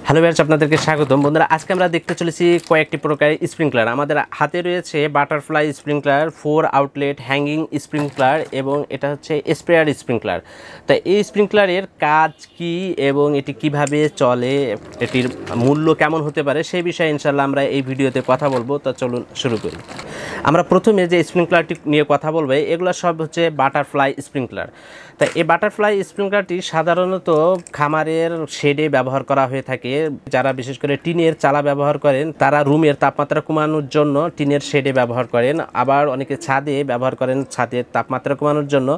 Hello viewers, আপনাদেরকে স্বাগতম। বন্ধুরা, আজকে আমরা দেখতে চলেছি কয়েকটি প্রকারের স্প্রিংকলার। আমাদের হাতে রয়েছে butterfly sprinkler, 4 outlet hanging sprinkler এবং এটা হচ্ছে স্প্রেয়ার স্প্রিংকলার। তো এই স্প্রিংকলারের কাজ কি এবং এটি কিভাবে চলে, এটির মূল্য কেমন হতে পারে সেই বিষয়ে ইনশাল্লাহ আমরা এই ভিডিওতে কথা বলবো। তো চলুন শুরু করি। আমরা প্রথমে যে স্প্রিংকলারটি নিয়ে কথা বলবো, এগুলো সব হচ্ছে বাটারফ্লাই স্প্রিংকলার। তা এই বাটারফ্লাই স্প্রিংকলারটি সাধারণত খামারের শেডে ব্যবহার করা হয়ে থাকে। যারা বিশেষ করে টিনের চালা ব্যবহার করেন তারা রুমের তাপমাত্রা কমানোর জন্য টিনের শেডে ব্যবহার করেন। আবার অনেকে ছাদে ব্যবহার করেন, ছাদের তাপমাত্রা কমানোর জন্য।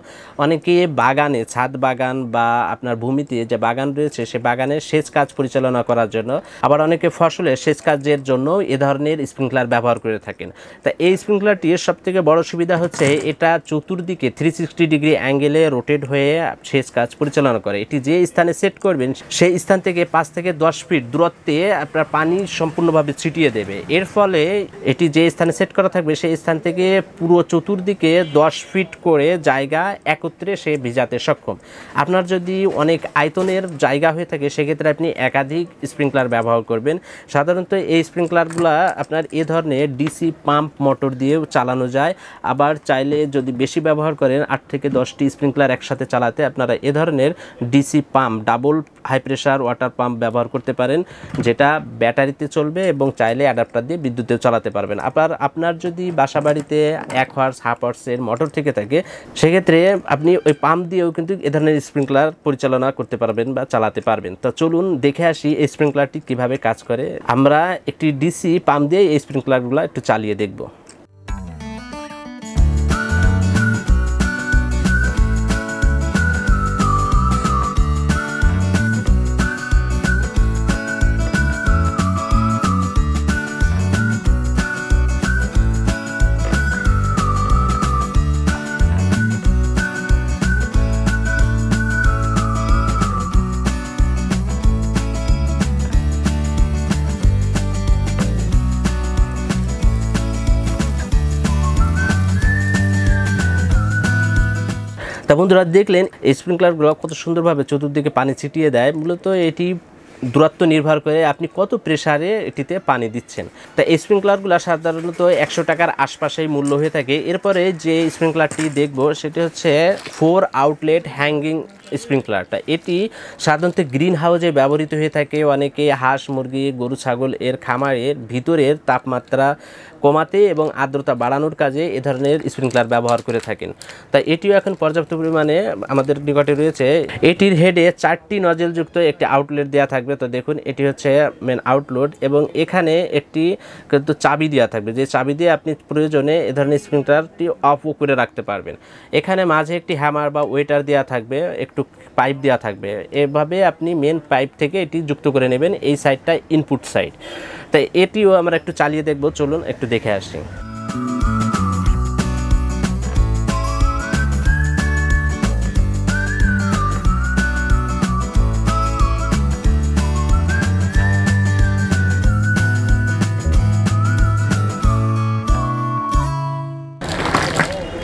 অনেকে বাগানে, ছাদ বাগান বা আপনার ভূমিতে যে বাগান রয়েছে সে বাগানে সেচ কাজ পরিচালনা করার জন্য। আবার অনেকে ফসলের সেচ কাজের জন্য এ ধরনের স্প্রিংকলার ব্যবহার করে থাকেন। তা এই স্প্রিংকলারটির সবথেকে বড় সুবিধা হচ্ছে এটা চতুর্দিকে 360 ডিগ্রি অ্যাঙ্গেলে রোটেট হয়ে সেচ কাজ পরিচালনা করে। এটি যে স্থানে সেট করবেন সেই স্থান থেকে 5 থেকে 10 ফিট দূরত্বে আপনার পানি সম্পূর্ণভাবে ছিটিয়ে দেবে। এর ফলে এটি যে স্থানে সেট করা থাকবে সেই স্থান থেকে পুরো চতুর্দিকে 10 ফিট করে জায়গা একত্রে সে ভিজাতে সক্ষম। আপনার যদি অনেক আয়তনের জায়গা হয়ে থাকে সেক্ষেত্রে আপনি একাধিক স্প্রিংকলার ব্যবহার করবেন। সাধারণত এই স্প্রিংকলারগুলো আপনার এ ধরনের ডিসি পাম্প মোটর দিয়েও চালানো যায়। আবার চাইলে যদি বেশি ব্যবহার করেন 8 থেকে 10টি স্প্রিংকলার একসাথে চালাতে আপনারা এ ধরনের DC pump, double high pressure water pump ব্যবহার করতে পারেন, যেটা ব্যাটারিতে চলবে এবং চাইলে অ্যাডাপ্টার দিয়ে বিদ্যুতেও চালাতে পারবেন। আপনার যদি বাসা বাড়িতে 1 হর্স, হাফ হর্সের মোটর থেকে থাকে সেক্ষেত্রে আপনি ওই পাম্প দিয়েও কিন্তু এ ধরনের স্প্রিংকলার পরিচালনা করতে পারবেন বা চালাতে পারবেন। তো চলুন দেখে আসি এই স্প্রিংকলারটি কীভাবে কাজ করে। আমরা একটি ডিসি পাম্প দিয়ে এই স্প্রিংকলারগুলো একটু চালিয়ে দেখব। তা বন্ধুরা, দেখলেন এই স্প্রিংকলারগুলো কত সুন্দরভাবে চতুর্দিকে পানি ছিটিয়ে দেয়। মূলত এটি দূরত্ব নির্ভর করে আপনি কত প্রেসারে এটিতে পানি দিচ্ছেন। তা এই স্প্রিংকলারগুলো সাধারণত 100 টাকার আশপাশেই মূল্য হয়ে থাকে। এরপরে যে স্প্রিংকলারটি দেখব সেটি হচ্ছে 4 আউটলেট হ্যাঙ্গিং স্প্রিংকলারটা। এটি সাধারণত গ্রিন হাউসে ব্যবহৃত হয়ে থাকে। অনেকে হাঁস, মুরগি, গরু, ছাগল এর খামারের ভিতরের তাপমাত্রা কমাতে এবং আর্দ্রতা বাড়ানোর কাজে এ ধরনের স্প্রিংকলার ব্যবহার করে থাকেন। তাই এটিও এখন পর্যাপ্ত পরিমাণে আমাদের নিকটে রয়েছে। এটির হেডে 4টি নজেলযুক্ত একটি আউটলেট দেওয়া থাকবে। তো দেখুন, এটি হচ্ছে মেন আউটলেট এবং এখানে একটি কিন্তু চাবি দেওয়া থাকবে, যে চাবি দিয়ে আপনি প্রয়োজনে এ ধরনের স্প্রিংকলারটি অফও করে রাখতে পারবেন। এখানে মাঝে একটি হ্যামার বা ওয়েটার দেওয়া থাকবে, একটু পাইপ দেওয়া থাকবে। এভাবে আপনি মেন পাইপ থেকে এটি যুক্ত করে নেবেন। এই সাইডটা ইনপুট সাইড। তাই এটিও আমরা একটু চালিয়ে দেখব। চলুন একটু দেখে আসি।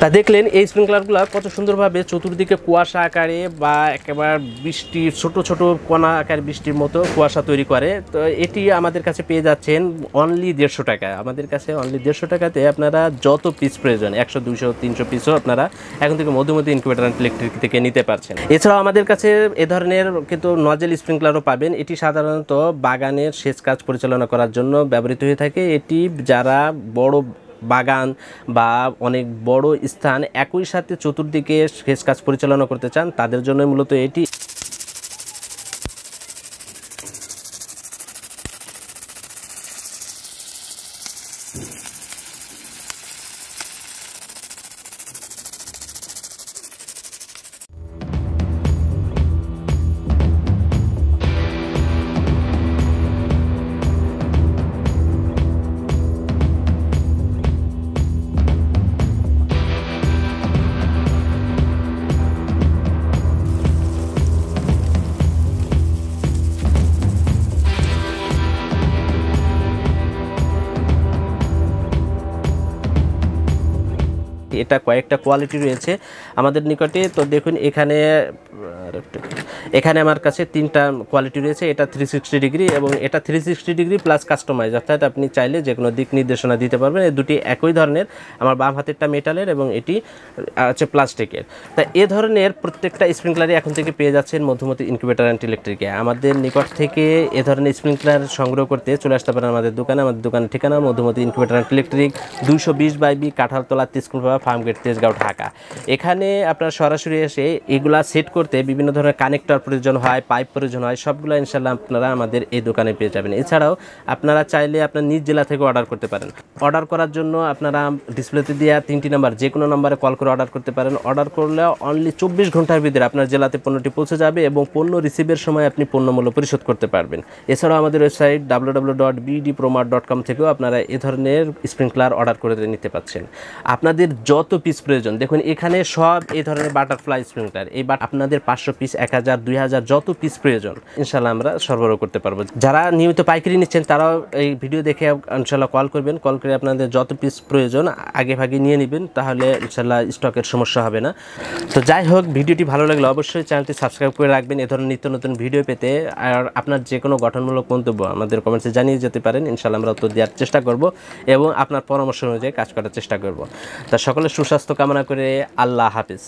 তা দেখলেন এই স্প্রিংকলারগুলো কত সুন্দরভাবে চতুর্দিকে কুয়াশা আকারে বা একেবারে বৃষ্টির ছোট ছোট কণা আকারে বৃষ্টির মতো কুয়াশা তৈরি করে। তো এটি আমাদের কাছে পেয়ে যাচ্ছেন অনলি 150 টাকা। আমাদের কাছে অনলি 150 টাকাতে আপনারা যত পিস প্রয়োজন, 100, 200, 300 পিসও আপনারা এখন থেকে মধুমতি ইনকিউবেটর অ্যান্ড ইলেকট্রিক থেকে নিতে পারছেন। এছাড়াও আমাদের কাছে এ ধরনের কিন্তু নজেল স্প্রিংকলারও পাবেন। এটি সাধারণত বাগানের সেচ কাজ পরিচালনা করার জন্য ব্যবহৃত হয়ে থাকে। এটি যারা বড় বাগান বা অনেক বড় স্থান একই সাথে চতুর্দিকে সেচ কাজ পরিচালনা করতে চান তাদের জন্য মূলত এটি। এটা কয়েকটা কোয়ালিটি রয়েছে আমাদের নিকটে। তো দেখুন এখানে আমার কাছে 3টা কোয়ালিটি রয়েছে। এটা 360 ডিগ্রি এবং এটা 360 ডিগ্রি প্লাস কাস্টমাইজ, অর্থাৎ আপনি চাইলে যে কোনো দিক নির্দেশনা দিতে পারবেন। এই দুটি একই ধরনের, আমার বাম হাতেরটা মেটালের এবং এটি হচ্ছে প্লাস্টিকের। তা এ ধরনের প্রত্যেকটা স্প্রিংক্লারই এখন থেকে পেয়ে যাচ্ছেন মধুমতি ইনকিউবেটর অ্যান্ড ইলেকট্রিকে। আমাদের নিকট থেকে এ ধরনের স্প্রিংক্লার সংগ্রহ করতে চলে আসতে পারেন আমাদের দোকানে। আমাদের দোকানের ঠিকানা Madhumati incubator and electric, 220/B, Kanthaltala, Tejkulpara, Farmgate, Tejgaon, Dhaka. এখানে আপনার সরাসরি এসে এগুলা সেট করতে বিভিন্ন ধরনের কানেক্টর প্রয়োজন হয়, পাইপ প্রয়োজন হয়, সবগুলো ইনশাল্লাহ আপনারা আমাদের এই দোকানে পেয়ে যাবেন। এছাড়াও আপনারা চাইলে আপনার নিজ জেলা থেকে অর্ডার করতে পারেন। অর্ডার করার জন্য আপনারা ডিসপ্লেতে দেওয়া 3টি নাম্বার যে কোনো নাম্বারে কল করে অর্ডার করতে পারেন। অর্ডার করলে অনলি 24 ঘন্টার ভিতরে আপনার জেলাতে পণ্যটি পৌঁছে যাবে এবং পণ্য রিসিভের সময় আপনি পণ্য মূল্য পরিশোধ করতে পারবেন। এছাড়াও আমাদের ওয়েবসাইট www.bdpromart.com থেকেও আপনারা এ ধরনের স্প্রিংক্লার অর্ডার করে নিতে পারছেন। আপনাদের যত পিস প্রয়োজন, দেখুন এখানে সব এই ধরনের বাটারফ্লাই স্প্রিংক্লার, এই আপনাদের 500 পিস, 1000, 2000 যত পিস প্রয়োজন ইনশাল্লাহ আমরা সরবরাহ করতে পারবো। যারা নিয়মিত পাইকারি নিচ্ছেন তারাও এই ভিডিও দেখে ইনশাল্লাহ কল করবেন। কল করে আপনাদের যত পিস প্রয়োজন আগে ভাগে নিয়ে নেবেন, তাহলে ইনশাল্লাহ স্টকের সমস্যা হবে না। তো যাই হোক, ভিডিওটি ভালো লাগলে অবশ্যই চ্যানেলটি সাবস্ক্রাইব করে রাখবেন এ ধরনের নিত্য নতুন ভিডিও পেতে। আর আপনার যে কোনো গঠনমূলক মন্তব্য আমাদের কমেন্টসে জানিয়ে যেতে পারেন, ইনশাল্লাহ আমরা উত্তর দেওয়ার চেষ্টা করব এবং আপনার পরামর্শ অনুযায়ী কাজ করার চেষ্টা করব। তা সকলের সুস্বাস্থ্য কামনা করে আল্লাহ হাফিজ।